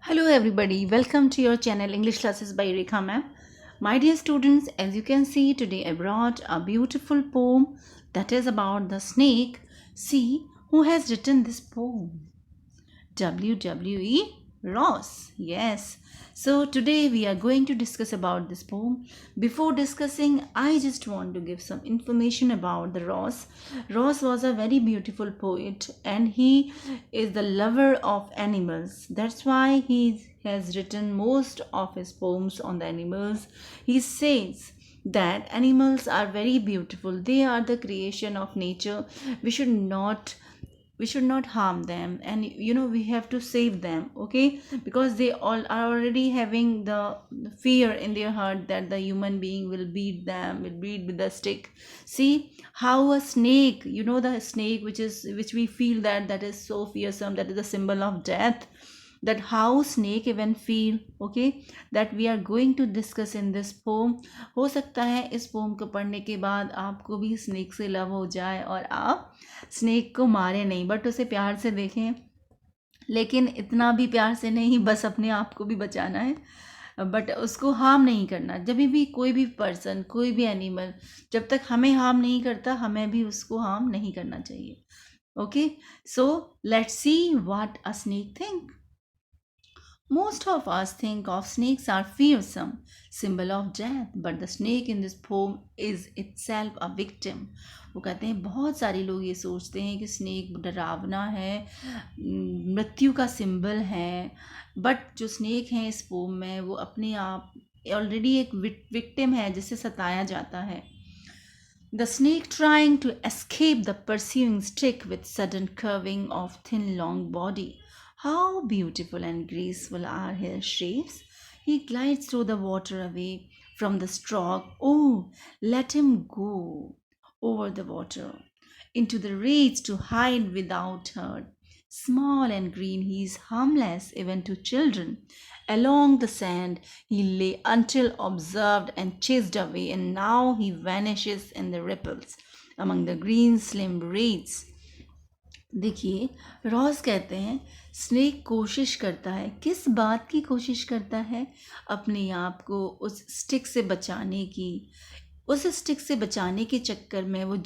Hello everybody, welcome to your channel English Classes by Rekha ma'am. My dear students, as you can see today I brought a beautiful poem that is about the snake. See who has written this poem. W.W.E. Ross. Yes. So today we are going to discuss about this poem. Before discussing, I just want to give some information about the Ross. Ross was a very beautiful poet and he is the lover of animals. That's why he has written most of his poems on the animals. He says that animals are very beautiful. They are the creation of nature. We should not harm them, and we have to save them, okay, because they all are already having the fear in their heart that the human being will beat them, will beat with the stick. See how a snake, the snake which we feel that is so fearsome, that is the symbol of death, that how snake even feel, okay, that we are going to discuss in this poem. हो सकता है इस pome को पढ़ने के बाद आपको भी स्नेक से लव हो जाए और आप स्नेक को मारे नहीं, बट उसे प्यार से देखें, लेकिन इतना भी प्यार से नहीं, बस अपने आप को भी बचाना है, बट उसको हार्म नहीं करना। जब भी कोई भी पर्सन, कोई भी एनिमल जब तक हमें हार्म नहीं करता, हमें भी उसको हार्म नहीं करना चाहिए। Okay, so let's see what a snake think. Most of us think of snakes are fearsome, symbol of death, but the snake in this poem is itself a victim. वो कहते हैं बहुत सारे लोग ये सोचते हैं कि स्नेक डरावना है, मृत्यु का सिंबल है, बट जो स्नेक हैं इस पोम में वो अपने आप ऑलरेडी एक विक्टिम है जिसे सताया जाता है. The snake trying to escape the pursuing stick with sudden curving of thin long body. How beautiful and graceful are his shapes. He glides through the water away from the stroke. Oh, let him go over the water into the reeds to hide without hurt. Small and green, he is harmless even to children. Along the sand he lay until observed and chased away, and now he vanishes in the ripples among the green slim reeds. देखिए, Ross कहते हैं snake कोशिश करता है, किस बात की कोशिश करता है? अपने आप को उस स्टिक से बचाने की. उस स्टिक से बचाने के चक्कर में वो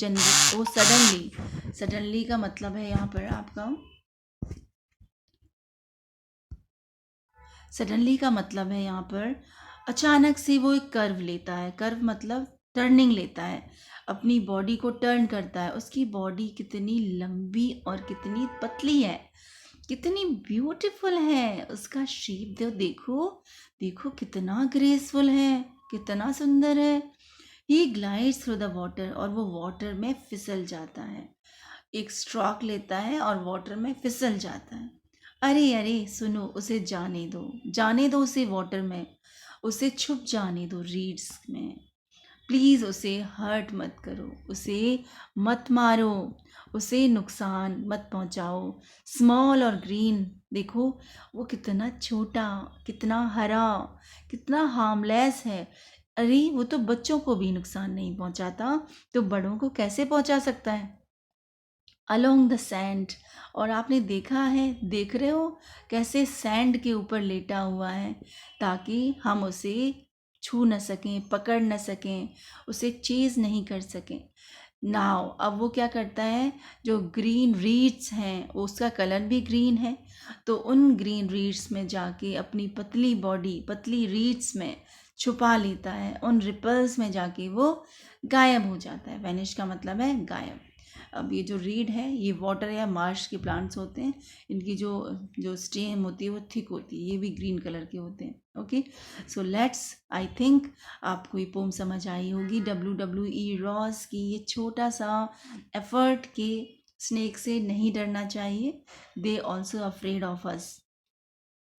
सडनली का मतलब है यहाँ पर आपका, सडनली का मतलब है यहाँ पर अचानक से वो एक कर्व लेता है. कर्व मतलब टर्निंग लेता है, अपनी बॉडी को टर्न करता है. उसकी बॉडी कितनी लंबी और कितनी पतली है, कितनी ब्यूटीफुल है. उसका शेप देखो, देखो कितना ग्रेसफुल है, कितना सुंदर है. ही ग्लाइड्स थ्रू द वाटर, और वो वाटर में फिसल जाता है. एक स्ट्रोक लेता है और वाटर में फिसल जाता है. अरे अरे सुनो, उसे जाने दो उसे वाटर में, उसे छुप जाने दो रीड्स में. प्लीज़ उसे हर्ट मत करो, उसे मत मारो, उसे नुकसान मत पहुंचाओ. स्मॉल और ग्रीन, देखो वो कितना छोटा, कितना हरा, कितना हार्मलेस है. अरे वो तो बच्चों को भी नुकसान नहीं पहुंचाता, तो बड़ों को कैसे पहुंचा सकता है? अलोंग द सैंड, और आपने देखा है, देख रहे हो कैसे सैंड के ऊपर लेटा हुआ है, ताकि हम उसे छू न सकें, पकड़ न सकें, उसे चेज़ नहीं कर सकें. नाव, अब वो क्या करता है, जो ग्रीन रीड्स हैं उसका कलर भी ग्रीन है, तो उन ग्रीन रीड्स में जाके अपनी पतली बॉडी, पतली रीड्स में छुपा लेता है. उन रिपल्स में जाके वो गायब हो जाता है. वैनिश का मतलब है गायब. अब ये जो रीड है, ये वाटर या मार्श के प्लांट्स होते हैं, इनकी जो जो स्टेम होती है वो थिक होती है, ये भी ग्रीन कलर के होते हैं. Okay, so let's, I think आपको ये पोम समझ आई होगी. W.W.E. रॉस की ये छोटा सा एफर्ट के स्नेक से नहीं डरना चाहिए. They also afraid of us.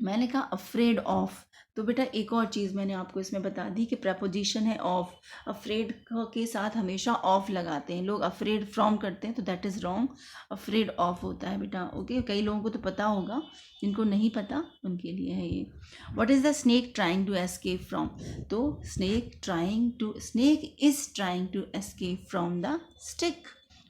मैंने कहा अफ्रेड ऑफ, तो बेटा एक और चीज़ मैंने आपको इसमें बता दी कि प्रपोजिशन है ऑफ. अफ्रेड के साथ हमेशा ऑफ लगाते हैं लोग. अफ्रेड फ्रॉम करते हैं तो that is wrong. Afraid of होता है बेटा. ओके, कई लोगों को तो पता होगा, जिनको नहीं पता उनके लिए है ये. What is the snake trying to escape from? तो snake is trying to escape from the stick,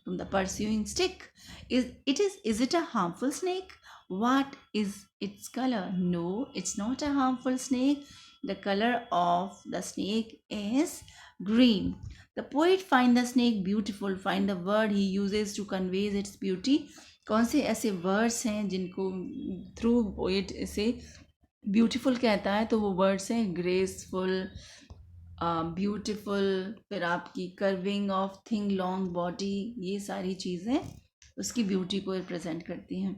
from the pursuing stick. Is it a harmful snake What is its color? No, it's not a harmful snake. The color of the snake is green. The poet find the snake beautiful. Find the word he uses to convey its beauty. कौन से ऐसे words हैं जिनको through poet इसे beautiful कहता है? तो वो वर्ड्स हैं ग्रेसफुल, ब्यूटीफुल, फिर आपकी curving of thing long body, ये सारी चीज़ें उसकी ब्यूटी को रिप्रेजेंट करती हैं.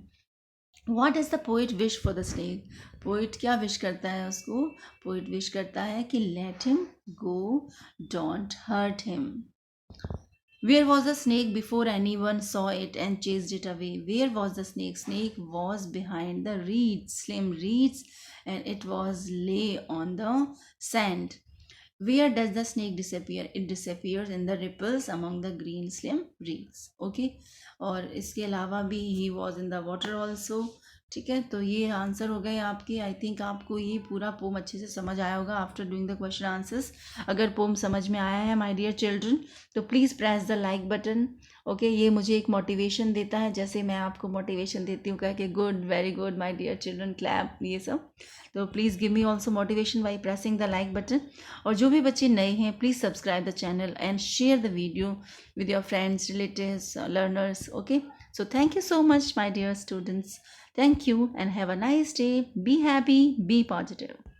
What does the poet wish for the snake? Poet क्या विश करता है उसको? पोइट विश करता है कि let him go, don't hurt him. Where was the snake before anyone saw it and chased it away? Where was the snake? Snake was behind the reeds, slim reeds, and it was lay on the sand. Where does the snake disappear? It disappears in the ripples among the green slim reeds. Okay. और इसके अलावा भी he was in the water also. ठीक है, तो ये answer हो गए आपके. आई थिंक आपको ये पूरा पोम अच्छे से समझ आया होगा after doing the question answers. अगर पोम समझ में आया है माय डियर चिल्ड्रन, तो please press the like button. Okay, ये मुझे एक मोटिवेशन देता है, जैसे मैं आपको मोटिवेशन देती हूँ कह के good, very good my dear children, clap, ये सब. तो please give me also motivation by pressing the like button. और जो भी बच्चे नए हैं, please subscribe the channel and share the video with your friends, relatives, learners. Okay, so thank you so much, my dear students. Thank you and have a nice day. Be happy, be positive.